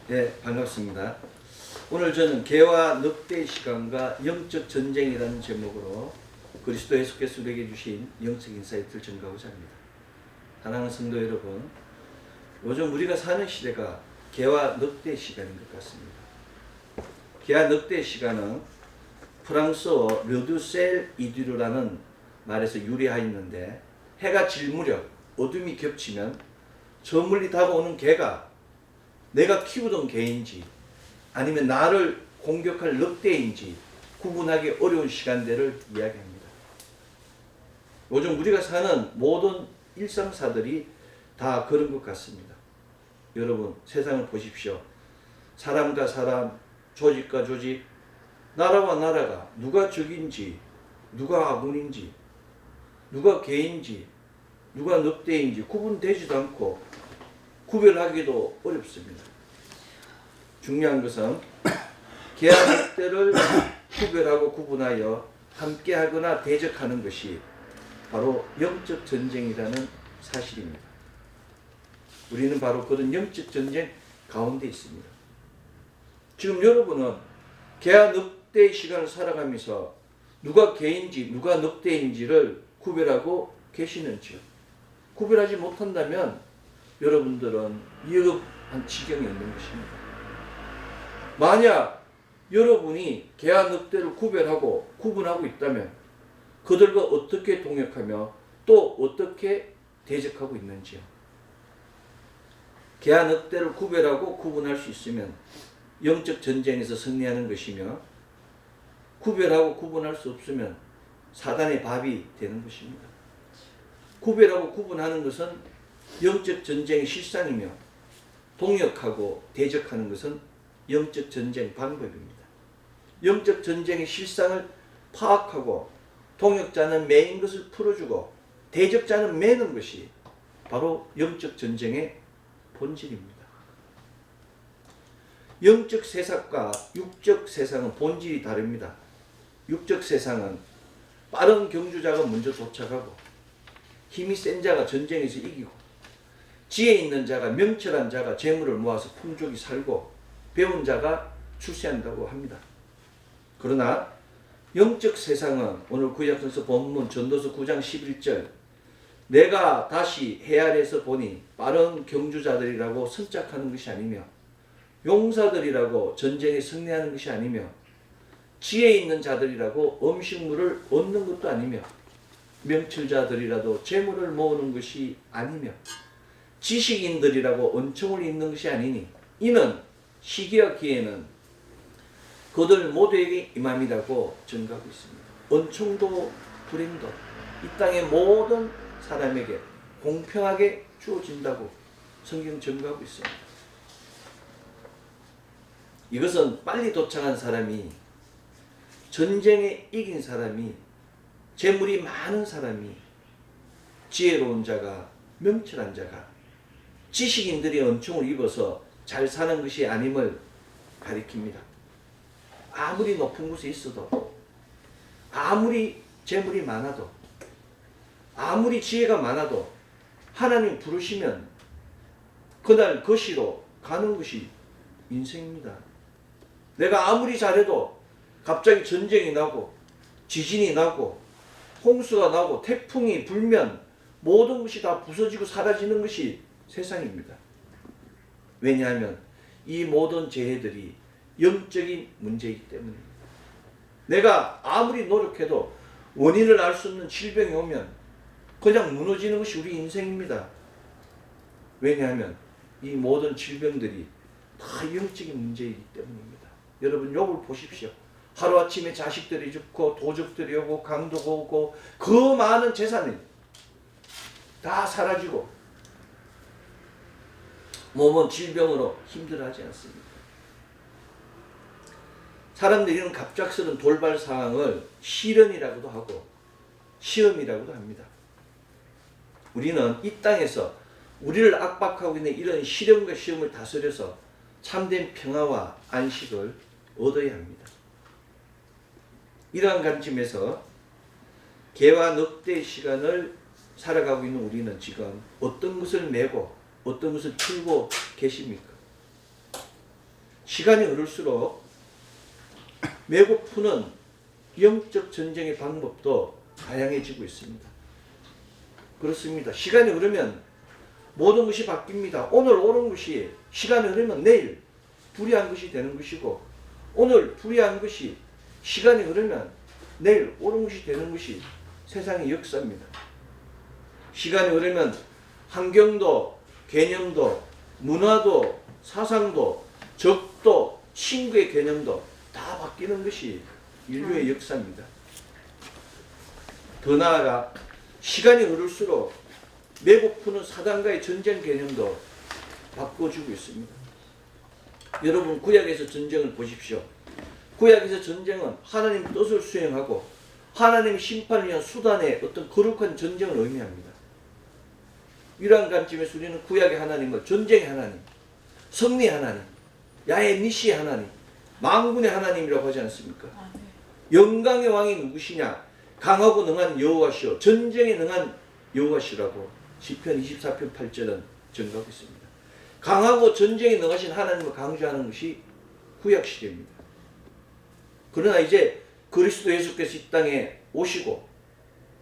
네, 반갑습니다. 오늘 저는 개와 늑대의 시간과 영적 전쟁이라는 제목으로 그리스도 예수께서 우리에게 주신 영적 인사이트를 전가하고자 합니다. 사랑하는 성도 여러분, 요즘 우리가 사는 시대가 개와 늑대의 시간인 것 같습니다. 개와 늑대의 시간은 프랑스어 르두셀 이듀르라는 말에서 유래하였는데, 해가 질 무렵 어둠이 겹치면 저 멀리 다가오는 개가 내가 키우던 개인지 아니면 나를 공격할 늑대인지 구분하기 어려운 시간대를 이야기합니다. 요즘 우리가 사는 모든 일상사들이 다 그런 것 같습니다. 여러분, 세상을 보십시오. 사람과 사람, 조직과 조직, 나라와 나라가 누가 적인지, 누가 아군인지, 누가 개인지, 누가 늑대인지 구분되지도 않고 구별하기도 어렵습니다. 중요한 것은 개와 늑대를 구별하고 구분하여 함께하거나 대적하는 것이 바로 영적 전쟁이라는 사실입니다. 우리는 바로 그런 영적 전쟁 가운데 있습니다. 지금 여러분은 개와 늑대의 시간을 살아가면서 누가 개인지 누가 늑대인지를 구별하고 계시는지요? 구별하지 못한다면 여러분들은 위급한 지경에 있는 것입니다. 만약 여러분이 개와 늑대를 구별하고 구분하고 있다면 그들과 어떻게 동역하며 또 어떻게 대적하고 있는지요. 개와 늑대를 구별하고 구분할 수 있으면 영적 전쟁에서 승리하는 것이며, 구별하고 구분할 수 없으면 사단의 밥이 되는 것입니다. 구별하고 구분하는 것은 영적 전쟁의 실상이며, 동역하고 대적하는 것은 영적 전쟁 방법입니다. 영적 전쟁의 실상을 파악하고 동역자는 매인 것을 풀어주고 대적자는 매는 것이 바로 영적 전쟁의 본질입니다. 영적 세상과 육적 세상은 본질이 다릅니다. 육적 세상은 빠른 경주자가 먼저 도착하고 힘이 센 자가 전쟁에서 이기고 지혜 있는 자가, 명철한 자가 재물을 모아서 풍족히 살고 배운 자가 출세한다고 합니다. 그러나 영적 세상은 오늘 구약성서 본문 전도서 9장 11절, 내가 다시 해 아래에서 보니 빠른 경주자들이라고 선짝하는 것이 아니며 용사들이라고 전쟁에 승리하는 것이 아니며 지혜 있는 자들이라고 음식물을 얻는 것도 아니며 명철자들이라도 재물을 모으는 것이 아니며 지식인들이라고 은총을 입는 것이 아니니 이는 시기와 기회는 그들 모두에게 임함이라고 전가하고 있습니다. 은총도 불행도 이 땅의 모든 사람에게 공평하게 주어진다고 성경 전가하고 있습니다. 이것은 빨리 도착한 사람이, 전쟁에 이긴 사람이, 재물이 많은 사람이, 지혜로운 자가, 명철한 자가, 지식인들이 은총을 입어서 잘 사는 것이 아님을 가리킵니다. 아무리 높은 곳에 있어도, 아무리 재물이 많아도, 아무리 지혜가 많아도 하나님 부르시면 그날 거시로 가는 것이 인생입니다. 내가 아무리 잘해도 갑자기 전쟁이 나고 지진이 나고 홍수가 나고 태풍이 불면 모든 것이 다 부서지고 사라지는 것이 세상입니다. 왜냐하면 이 모든 재해들이 영적인 문제이기 때문입니다. 내가 아무리 노력해도 원인을 알 수 없는 질병이 오면 그냥 무너지는 것이 우리 인생입니다. 왜냐하면 이 모든 질병들이 다 영적인 문제이기 때문입니다. 여러분, 욥을 보십시오. 하루아침에 자식들이 죽고 도적들이 오고 강도가 오고 그 많은 재산이 다 사라지고 몸은 질병으로 힘들어하지 않습니다. 사람들이 이런 갑작스러운 돌발 상황을 시련이라고도 하고 시험이라고도 합니다. 우리는 이 땅에서 우리를 압박하고 있는 이런 시련과 시험을 다스려서 참된 평화와 안식을 얻어야 합니다. 이러한 관점에서 개와 늑대의 시간을 살아가고 있는 우리는 지금 어떤 것을 메고 어떤 것을 풀고 계십니까? 시간이 흐를수록 매고 푸는 영적 전쟁의 방법도 다양해지고 있습니다. 그렇습니다. 시간이 흐르면 모든 것이 바뀝니다. 오늘 옳은 것이 시간이 흐르면 내일 불의한 것이 되는 것이고, 오늘 불의한 것이 시간이 흐르면 내일 옳은 것이 되는 것이 세상의 역사입니다. 시간이 흐르면 환경도, 개념도, 문화도, 사상도, 적도, 친구의 개념도 다 바뀌는 것이 인류의 역사입니다. 더 나아가 시간이 흐를수록 매고푸는 사단과의 전쟁 개념도 바꿔주고 있습니다. 여러분, 구약에서 전쟁을 보십시오. 구약에서 전쟁은 하나님 뜻을 수행하고 하나님 심판을 위한 수단의 어떤 거룩한 전쟁을 의미합니다. 이러한 관점에서 우리는 구약의 하나님을 전쟁의 하나님, 승리 하나님, 야훼 니시의 하나님, 만군의 하나님이라고 하지 않습니까? 영광의 왕이 누구시냐? 강하고 능한 여호와시오, 전쟁에 능한 여호와시라고 시편 24편 8절은 증거하고 있습니다. 강하고 전쟁에 능하신 하나님을 강조하는 것이 구약시대입니다. 그러나 이제 그리스도 예수께서 이 땅에 오시고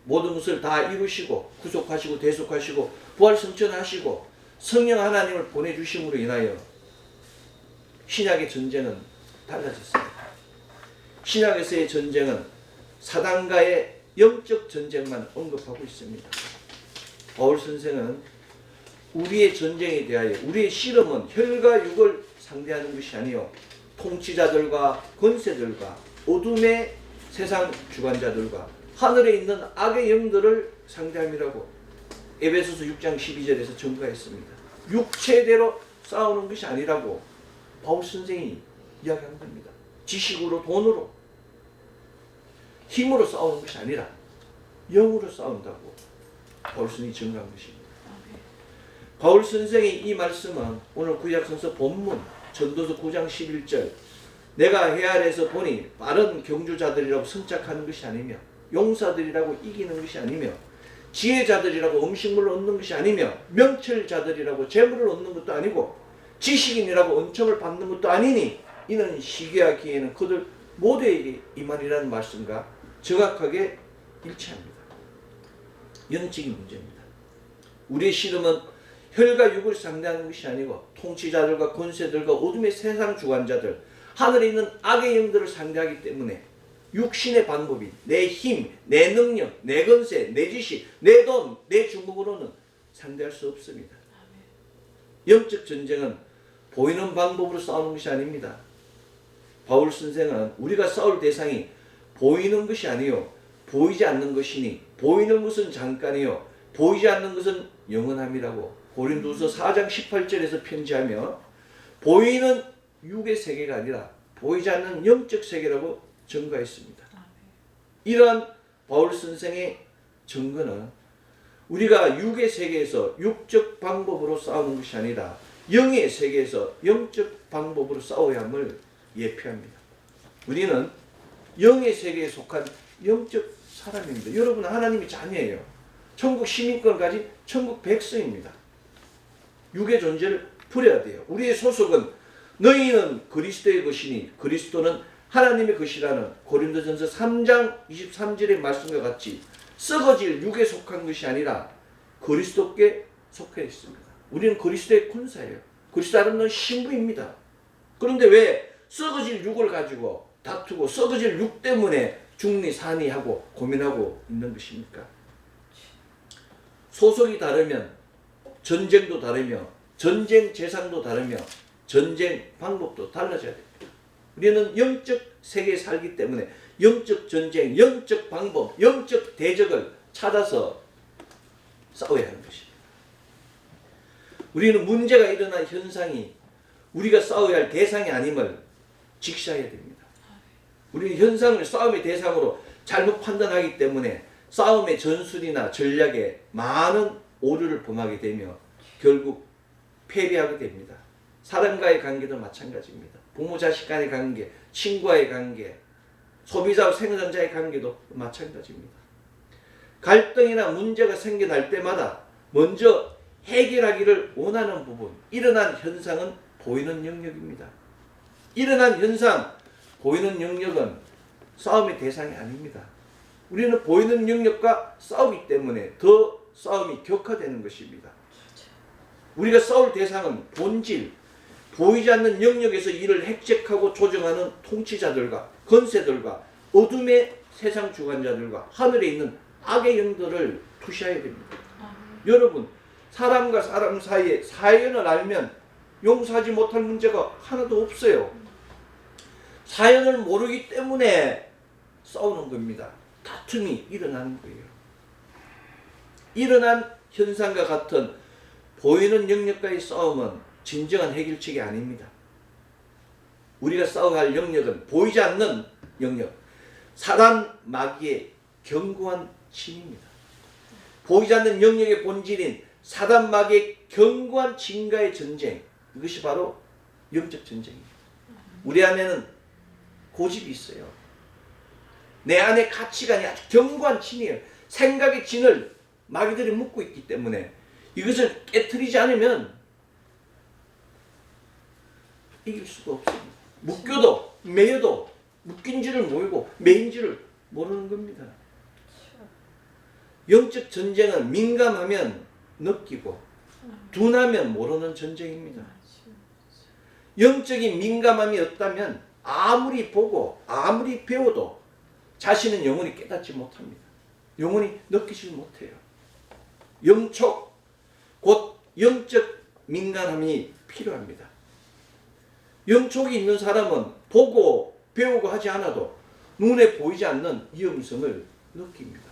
모든 것을 다 이루시고 구속하시고 대속하시고 부활승천하시고 성령 하나님을 보내주심으로 인하여 신약의 전쟁은 달라졌습니다. 신약에서의 전쟁은 사단과의 영적 전쟁만 언급하고 있습니다. 바울 선생은 우리의 전쟁에 대하여 우리의 씨름은 혈과 육을 상대하는 것이 아니요 통치자들과 권세들과 어둠의 세상 주관자들과 하늘에 있는 악의 영들을 상대함이라고 에베소서 6장 12절에서 증거했습니다. 육체대로 싸우는 것이 아니라고 바울 선생이 이야기한 겁니다. 지식으로, 돈으로, 힘으로 싸우는 것이 아니라 영으로 싸운다고 바울 선생이 증거한 것입니다. 바울 선생의 이 말씀은 오늘 구약성서 본문 전도서 9장 11절 내가 해 아래에서 보니 빠른 경주자들이라고 선착하는 것이 아니며 용사들이라고 이기는 것이 아니며 지혜자들이라고 음식물을 얻는 것이 아니며 명철자들이라고 재물을 얻는 것도 아니고 지식인이라고 은총을 받는 것도 아니니 이는 시기와 기회는 그들 모두에게 임하리라는 말씀과 정확하게 일치합니다. 영적인 문제입니다. 우리의 씨름은 혈과 육을 상대하는 것이 아니고 통치자들과 권세들과 어둠의 세상 주관자들, 하늘에 있는 악의 영들을 상대하기 때문에 육신의 방법이 내 힘, 내 능력, 내 권세, 내 지식, 내 돈, 내 주먹으로는 상대할 수 없습니다. 영적 전쟁은 보이는 방법으로 싸우는 것이 아닙니다. 바울 선생은 우리가 싸울 대상이 보이는 것이 아니요 보이지 않는 것이니 보이는 것은 잠깐이요 보이지 않는 것은 영원함이라고 고린도서 4장 18절에서 편지하며 보이는 육의 세계가 아니라 보이지 않는 영적 세계라고 증거했습니다. 이러한 바울 선생의 증거는 우리가 육의 세계에서 육적 방법으로 싸우는 것이 아니라 영의 세계에서 영적 방법으로 싸워야 함을 예표합니다. 우리는 영의 세계에 속한 영적 사람입니다. 여러분은 하나님의 자녀예요. 천국 시민권을 가진 천국 백성입니다. 육의 존재를 버려야 돼요. 우리의 소속은 너희는 그리스도의 것이니 그리스도는 하나님의 것이라는 고린도전서 3장 23절의 말씀과 같이 썩어질 육에 속한 것이 아니라 그리스도께 속해 있습니다. 우리는 그리스도의 군사예요. 그리스도 아름다운 신부입니다. 그런데 왜 썩어질 육을 가지고 다투고 썩어질 육 때문에 중리 산이 하고 고민하고 있는 것입니까? 소속이 다르면 전쟁도 다르며 전쟁 대상도 다르며 전쟁 방법도 달라져야 됩니다. 우리는 영적 세계에 살기 때문에 영적 전쟁, 영적 방법, 영적 대적을 찾아서 싸워야 하는 것입니다. 우리는 문제가 일어난 현상이 우리가 싸워야 할 대상이 아님을 직시해야 됩니다. 우리는 현상을 싸움의 대상으로 잘못 판단하기 때문에 싸움의 전술이나 전략에 많은 오류를 범하게 되며 결국 패배하게 됩니다. 사람과의 관계도 마찬가지입니다. 부모 자식 간의 관계, 친구와의 관계, 소비자와 생산자의 관계도 마찬가지입니다. 갈등이나 문제가 생겨날 때마다 먼저 해결하기를 원하는 부분, 일어난 현상은 보이는 영역입니다. 일어난 현상, 보이는 영역은 싸움의 대상이 아닙니다. 우리는 보이는 영역과 싸우기 때문에 더 싸움이 격화되는 것입니다. 우리가 싸울 대상은 본질, 보이지 않는 영역에서 이를 획책하고 조정하는 통치자들과 권세들과 어둠의 세상 주관자들과 하늘에 있는 악의 영들을 투시해야 됩니다. 여러분, 사람과 사람 사이에 사연을 알면 용서하지 못할 문제가 하나도 없어요. 사연을 모르기 때문에 싸우는 겁니다. 다툼이 일어나는 거예요. 일어난 현상과 같은 보이는 영역과의 싸움은 진정한 해결책이 아닙니다. 우리가 싸워야 할 영역은 보이지 않는 영역, 사단 마귀의 견고한 진입니다. 보이지 않는 영역의 본질인 사단 마귀의 견고한 진과의 전쟁, 이것이 바로 영적 전쟁입니다. 우리 안에는 고집이 있어요. 내 안에 가치관이 아주 견고한 진이에요. 생각의 진을 마귀들이 묶고 있기 때문에 이것을 깨트리지 않으면 이길 수가 없습니다. 묶여도 매여도 묶인 줄을 모르고 매인 줄을 모르는 겁니다. 영적 전쟁은 민감하면 느끼고 둔하면 모르는 전쟁입니다. 영적인 민감함이 없다면 아무리 보고 아무리 배워도 자신은 영원히 깨닫지 못합니다. 영원히 느끼지 못해요. 영촉, 곧 영적 민감함이 필요합니다. 영촉이 있는 사람은 보고 배우고 하지 않아도 눈에 보이지 않는 위험성을 느낍니다.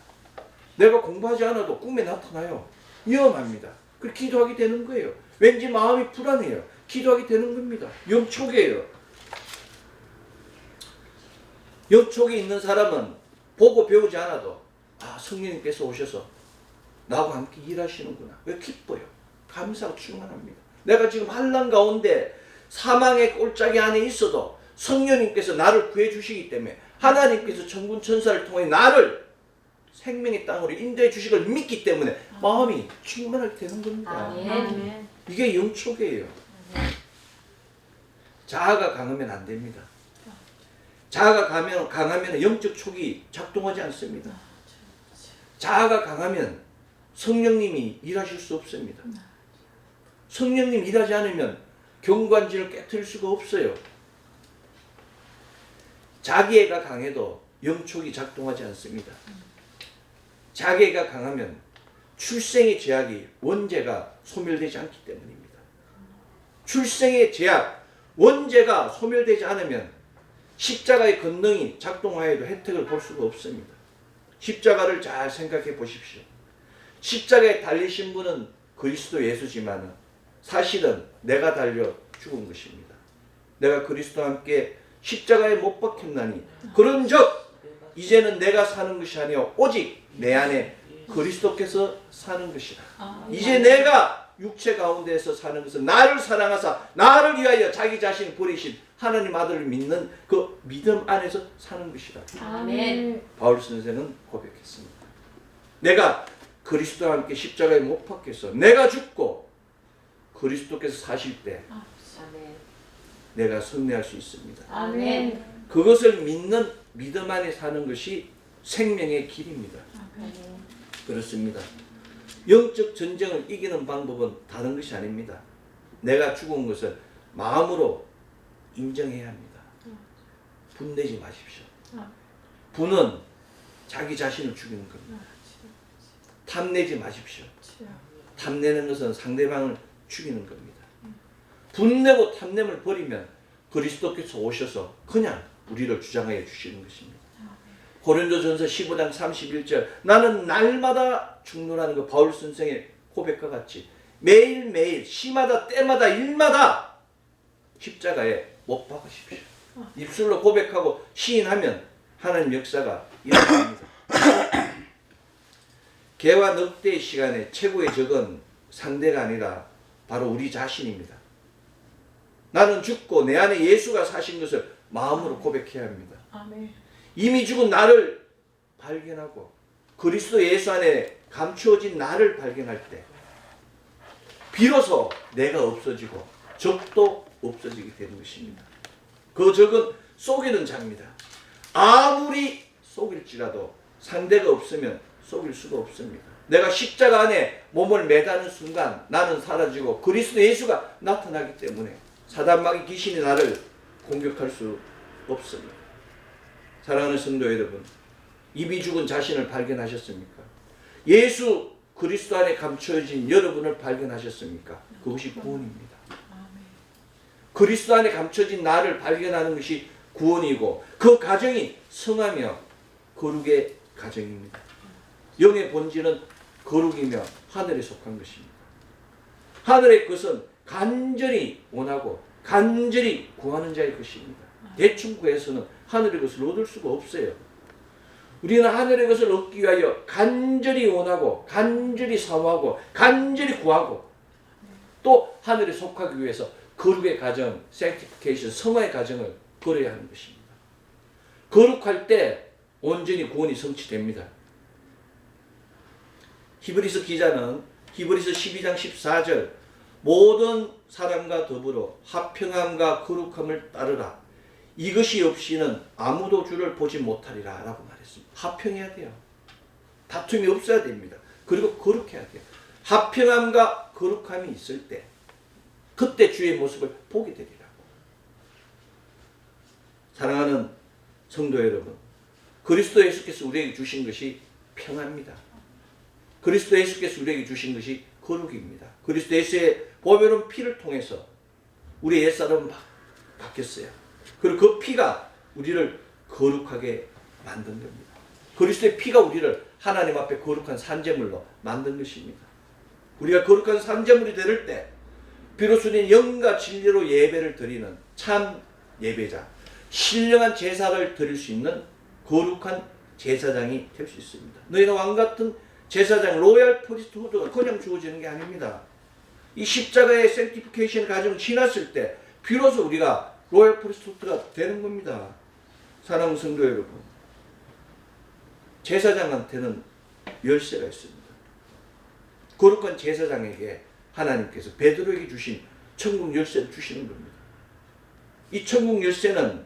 내가 공부하지 않아도 꿈에 나타나요. 위험합니다. 그래서 기도하게 되는 거예요. 왠지 마음이 불안해요. 기도하게 되는 겁니다. 영촉이에요. 영촉이 있는 사람은 보고 배우지 않아도 성령님께서 오셔서 나하고 함께 일하시는구나. 왜 기뻐요. 감사하고 충만합니다. 내가 지금 환난 가운데 사망의 꼴짝이 안에 있어도 성령님께서 나를 구해주시기 때문에 하나님께서 천군 천사를 통해 나를 생명의 땅으로 인도해 주시길 믿기 때문에 마음이 충만하게 되는 겁니다. 아멘. 이게 영촉이에요. 자아가 강하면 안 됩니다. 자아가 강하면 영적 촉이 작동하지 않습니다. 자아가 강하면 성령님이 일하실 수 없습니다. 성령님 일하지 않으면 경관진을 깨트릴 수가 없어요. 자기애가 강해도 영촉이 작동하지 않습니다. 자기애가 강하면 출생의 제약이 원죄가 소멸되지 않기 때문입니다. 출생의 제약, 원죄가 소멸되지 않으면 십자가의 권능이 작동하여도 혜택을 볼 수가 없습니다. 십자가를 잘 생각해 보십시오. 십자가에 달리신 분은 그리스도 예수지만 사실은 내가 달려 죽은 것입니다. 내가 그리스도와 함께 십자가에 못 박혔나니 그런즉 이제는 내가 사는 것이 아니요 오직 내 안에 그리스도께서 사는 것이라. 이제 내가 육체 가운데에서 사는 것은 나를 사랑하사 나를 위하여 자기 자신을 버리신 하나님 아들을 믿는 그 믿음 안에서 사는 것이라. 아멘. 바울 선생은 고백했습니다. 내가 그리스도와 함께 십자가에 못 박혀서 내가 죽고 그리스도께서 사실 때 아멘. 내가 승리할 수 있습니다. 아멘. 그것을 믿는 믿음 안에 사는 것이 생명의 길입니다. 아멘. 그렇습니다. 영적 전쟁을 이기는 방법은 다른 것이 아닙니다. 내가 죽은 것을 마음으로 인정해야 합니다. 분내지 마십시오. 분은 자기 자신을 죽이는 겁니다. 탐내지 마십시오. 탐내는 것은 상대방을 죽이는 겁니다. 분내고 탐냄을 버리면 그리스도께서 오셔서 그냥 우리를 주장하여 주시는 것입니다. 고린도전서 15장 31절 나는 날마다 죽노라는 그 바울 선생의 고백과 같이 매일매일 시마다 때마다 일마다 십자가에 못 박으십시오. 입술로 고백하고 시인하면 하나님 역사가 일어납니다. 개와 늑대의 시간에 최고의 적은 상대가 아니라 바로 우리 자신입니다. 나는 죽고 내 안에 예수가 사신 것을 마음으로 고백해야 합니다. 이미 죽은 나를 발견하고 그리스도 예수 안에 감추어진 나를 발견할 때 비로소 내가 없어지고 적도 없어지게 되는 것입니다. 그 적은 속이는 자입니다. 아무리 속일지라도 상대가 없으면 속일 수가 없습니다. 내가 십자가 안에 몸을 매다는 순간 나는 사라지고 그리스도 예수가 나타나기 때문에 사단마귀 귀신이 나를 공격할 수 없습니다. 사랑하는 성도 여러분, 이미 죽은 자신을 발견하셨습니까? 예수 그리스도 안에 감춰진 여러분을 발견하셨습니까? 그것이 구원입니다. 그리스도 안에 감춰진 나를 발견하는 것이 구원이고 그 가정이 성하며 거룩의 가정입니다. 영의 본질은 거룩이며 하늘에 속한 것입니다. 하늘의 것은 간절히 원하고 간절히 구하는 자의 것입니다. 대충 구해서는 하늘의 것을 얻을 수가 없어요. 우리는 하늘의 것을 얻기 위하여 간절히 원하고 간절히 사모하고 간절히 구하고 또 하늘에 속하기 위해서 거룩의 가정, sanctification, 성화의 가정을 걸어야 하는 것입니다. 거룩할 때 온전히 구원이 성취됩니다. 히브리서 기자는 히브리서 12장 14절 모든 사람과 더불어 화평함과 거룩함을 따르라. 이것이 없이는 아무도 주를 보지 못하리라 라고 말했습니다. 화평해야 돼요. 다툼이 없어야 됩니다. 그리고 거룩해야 돼요. 화평함과 거룩함이 있을 때 그때 주의 모습을 보게 되리라. 사랑하는 성도 여러분, 그리스도 예수께서 우리에게 주신 것이 평안입니다. 그리스도 예수께서 우리에게 주신 것이 거룩입니다. 그리스도 예수의 보배로운 피를 통해서 우리의 옛사람은 바뀌었어요. 그리고 그 피가 우리를 거룩하게 만든 겁니다. 그리스도의 피가 우리를 하나님 앞에 거룩한 산제물로 만든 것입니다. 우리가 거룩한 산제물이 될 때 비로소 우리는 영과 진리로 예배를 드리는 참 예배자, 신령한 제사를 드릴 수 있는 거룩한 제사장이 될 수 있습니다. 너희는 왕같은 제사장, 로얄 프리스트후드가 그냥 주어지는 게 아닙니다. 이 십자가의 생티피케이션 과정을 지났을 때 비로소 우리가 로얄 프리스트후드가 되는 겁니다. 사랑하는 성도 여러분, 제사장한테는 열쇠가 있습니다. 거룩한 제사장에게 하나님께서 베드로에게 주신 천국 열쇠를 주시는 겁니다. 이 천국 열쇠는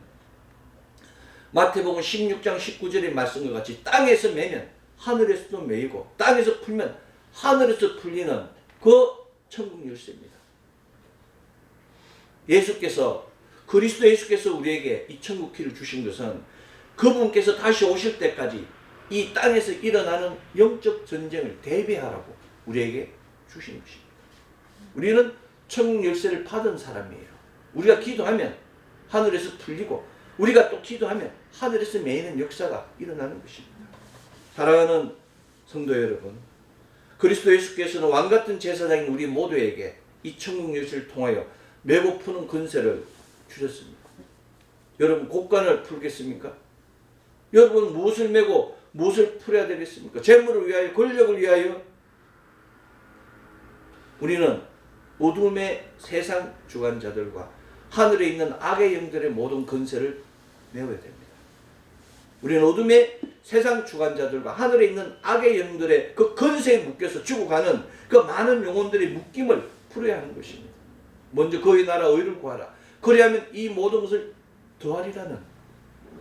마태복음 16장 19절의 말씀과 같이 땅에서 매면 하늘에서도 매이고 땅에서 풀면 하늘에서 풀리는 그 천국 열쇠입니다. 그리스도 예수께서 우리에게 이 천국 키를 주신 것은 그분께서 다시 오실 때까지 이 땅에서 일어나는 영적 전쟁을 대비하라고 우리에게 주신 것입니다. 우리는 천국 열쇠를 받은 사람이에요. 우리가 기도하면 하늘에서 풀리고 우리가 또 기도하면 하늘에서 매이는 역사가 일어나는 것입니다. 사랑하는 성도 여러분, 그리스도 예수께서는 왕같은 제사장인 우리 모두에게 이 천국 열쇠를 통하여 메고 푸는 권세를 주셨습니다. 여러분 곡간을 풀겠습니까? 여러분 무엇을 메고 무엇을 풀어야 되겠습니까? 재물을 위하여, 권력을 위하여? 우리는 어둠의 세상 주관자들과 하늘에 있는 악의 영들의 모든 권세를 메워야 됩니다. 우리는 어둠의 세상 주관자들과 하늘에 있는 악의 영들의 그 권세에 묶여서 죽어가는 그 많은 영혼들의 묶임을 풀어야 하는 것입니다. 먼저 그의 나라 의를 구하라. 그리하면 이 모든 것을 더하리라는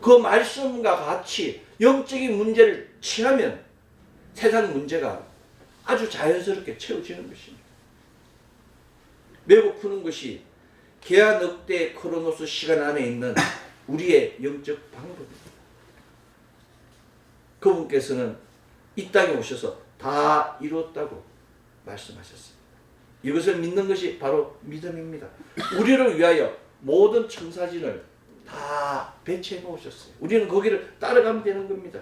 그 말씀과 같이 영적인 문제를 취하면 세상 문제가 아주 자연스럽게 채워지는 것입니다. 메고 푸는 것이 개와 늑대 크로노스 시간 안에 있는 우리의 영적 방법입니다. 그분께서는 이 땅에 오셔서 다 이루었다고 말씀하셨습니다. 이것을 믿는 것이 바로 믿음입니다. 우리를 위하여 모든 청사진을 다 배치해 놓으셨어요. 우리는 거기를 따라가면 되는 겁니다.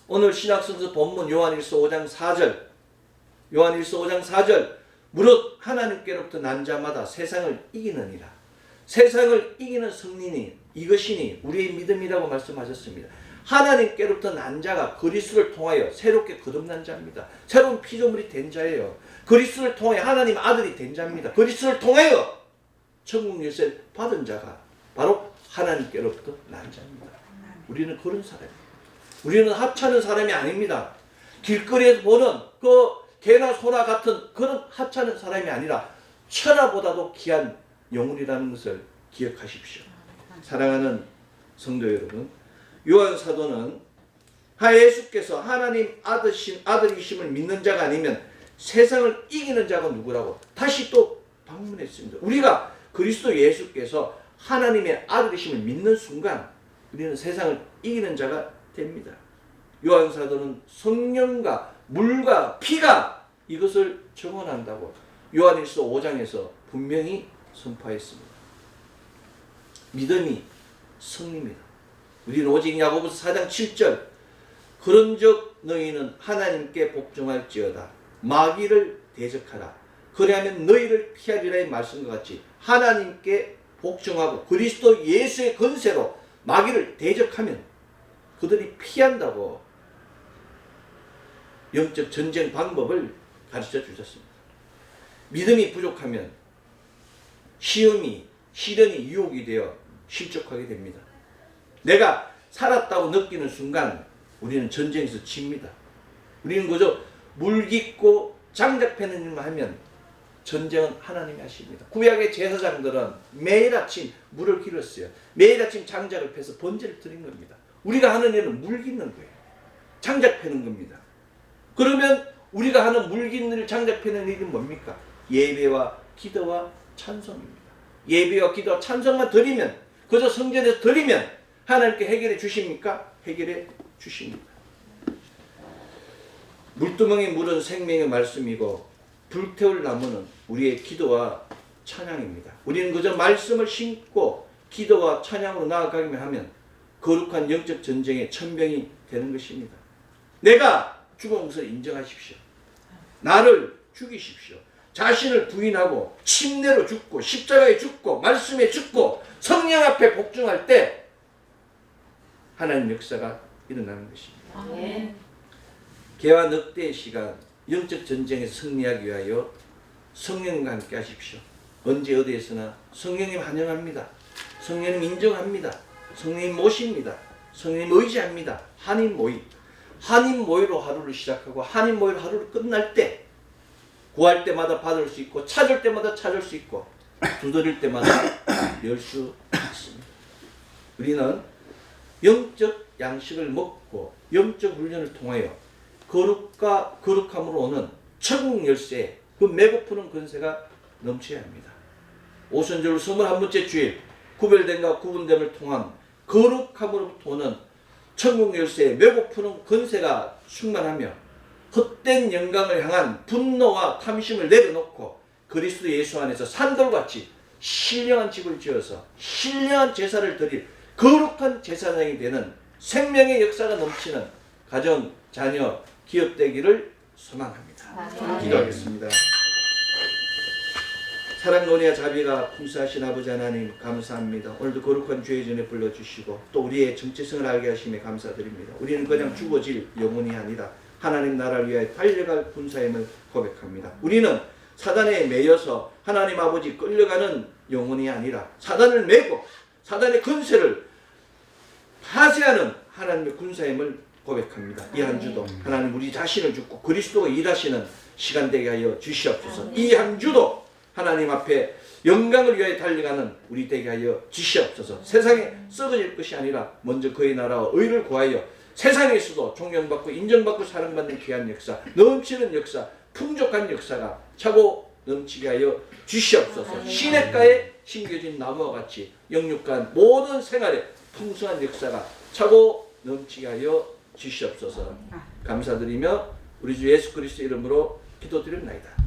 오늘 신약성서 본문 요한일서 5장 4절 요한일서 5장 4절 무릇 하나님께로부터 난 자마다 세상을 이기느니라. 세상을 이기는 성린이 이것이니 우리의 믿음이라고 말씀하셨습니다. 하나님께로부터 난 자가 그리스도를 통하여 새롭게 거듭난 자입니다. 새로운 피조물이 된 자예요. 그리스도를 통해 하나님 아들이 된 자입니다. 그리스도를 통하여 천국 열쇠를 받은 자가 바로 하나님께로부터 난 자입니다. 우리는 그런 사람이에요. 우리는 하찮은 사람이 아닙니다. 길거리에서 보는 그 개나 소나 같은 그런 하찮은 사람이 아니라 천하보다도 귀한 영혼이라는 것을 기억하십시오. 사랑하는 성도 여러분, 요한 사도는 예수께서 하나님 아들이심을 믿는 자가 아니면 세상을 이기는 자가 누구라고 다시 또 방문했습니다. 우리가 그리스도 예수께서 하나님의 아들이심을 믿는 순간 우리는 세상을 이기는 자가 됩니다. 요한 사도는 성령과 물과 피가 이것을 증언한다고 요한일서 5장에서 분명히 선포했습니다. 믿음이 승리입니다. 우리는 오직 야고보서 4장 7절 그런즉 너희는 하나님께 복종할지어다 마귀를 대적하라 그리하면 너희를 피하리라 의 말씀과 같이 하나님께 복종하고 그리스도 예수의 권세로 마귀를 대적하면 그들이 피한다고 영적 전쟁 방법을 가르쳐 주셨습니다. 믿음이 부족하면 시험이 시련이 유혹이 되어 실족하게 됩니다. 내가 살았다고 느끼는 순간 우리는 전쟁에서 집니다. 우리는 그저 물 깃고 장작 패는 일만 하면 전쟁은 하나님이 하십니다. 구약의 제사장들은 매일 아침 물을 길었어요. 매일 아침 장작을 패서 번제를 드린 겁니다. 우리가 하는 일은 물 깃는 거예요. 장작 패는 겁니다. 그러면 우리가 하는 물 깃는 일, 장작 패는 일이 뭡니까? 예배와 기도와 찬송입니다. 예배와 기도와 찬송만 드리면 그저 성전에서 드리면 하나님께 해결해 주십니까? 해결해 주십니다. 물두멍에 물은 생명의 말씀이고 불태울 나무는 우리의 기도와 찬양입니다. 우리는 그저 말씀을 신고 기도와 찬양으로 나아가기만 하면 거룩한 영적 전쟁의 천병이 되는 것입니다. 내가 죽은 것을 인정하십시오. 나를 죽이십시오. 자신을 부인하고 침례로 죽고 십자가에 죽고 말씀에 죽고 성령 앞에 복종할 때 하나님 역사가 일어나는 것입니다. 아멘. 개와 늑대의 시간 영적 전쟁에서 승리하기 위하여 성령님과 함께 하십시오. 언제 어디에서나 성령님 환영합니다. 성령님 인정합니다. 성령님 모십니다. 성령님 의지합니다. 한인 모임. 한인 모여로 하루를 시작하고 한인 모여로 하루를 끝날 때 구할 때마다 받을 수 있고 찾을 때마다 찾을 수 있고 두드릴 때마다 열 수 있습니다. 우리는 영적 양식을 먹고 영적 훈련을 통하여 거룩과 거룩함으로 오는 천국 열쇠 그 매고푸는 권세가 넘쳐야 합니다. 오순절 21번째 주일 구별됨과 구분됨을 통한 거룩함으로부터 오는 천국 열쇠의 매고푸는 권세가 충만하며 헛된 영광을 향한 분노와 탐심을 내려놓고 그리스도 예수 안에서 산돌같이 신령한 집을 지어서 신령한 제사를 드릴 거룩한 제사장이 되는 생명의 역사가 넘치는 가정, 자녀, 기업 되기를 소망합니다. 아멘. 기도하겠습니다. 사랑과 은혜와 자비가 풍성하신 아버지 하나님 감사합니다. 오늘도 거룩한 주의 전에 불러주시고 또 우리의 정체성을 알게 하심에 감사드립니다. 우리는 그냥 죽어질 영혼이 아니라 하나님 나라를 위하여 달려갈 군사임을 고백합니다. 우리는 사단에 매여서 하나님 아버지 끌려가는 영혼이 아니라 사단을 메고 사단의 권세를 파쇄하는 하나님의 군사임을 고백합니다. 이 한 주도 하나님 우리 자신을 죽고 그리스도가 일하시는 시간 되게 하여 주시옵소서. 이 한 주도 하나님 앞에 영광을 위하여 달려가는 우리 되게 하여 주시옵소서. 세상에 썩어질 것이 아니라 먼저 그의 나라와 의를 구하여 세상에서도 존경받고 인정받고 사랑받는 귀한 역사, 넘치는 역사, 풍족한 역사가 차고 넘치게 하여 주시옵소서. 시냇가에 심겨진 나무와 같이 영육간 모든 생활에 풍성한 역사가 차고 넘치게 하여 주시옵소서. 감사드리며 우리 주 예수 그리스도 이름으로 기도드립니다.